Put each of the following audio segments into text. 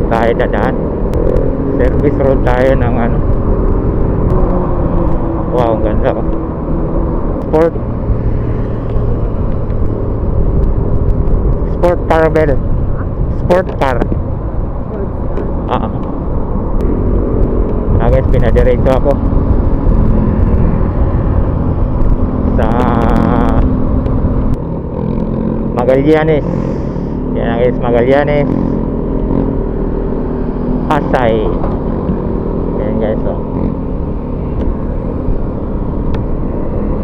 tayo dadaan. Service road tayo ng ano. Wow, ang ganda oh. Sport Parabel. Sport car. Guys, pinadiretso ako sa Magallanes. Yan guys, Magallanes, Pasay. Yan guys oh.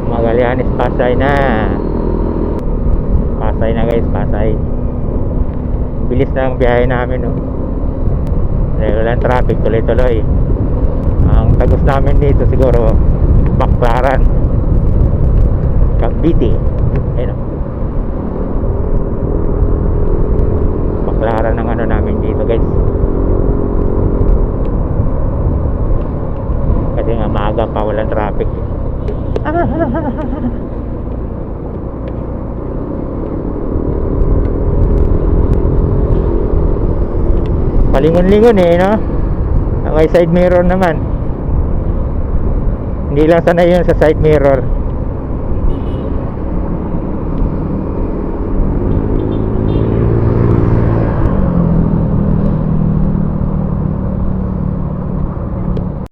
Magallanes, Pasay na. Pasay na guys, Pasay. Bilis na ang biyahe namin oh. Walang traffic, tuloy-tuloy. Ang tagos namin dito siguro Baclaran, Cavite. Ayun o, Baclaran ang ano namin dito guys. Kasi nga maaga pa, walang traffic. Palingon-lingon eh no. May side mirror naman. Hindi lang sanay yun sa side mirror.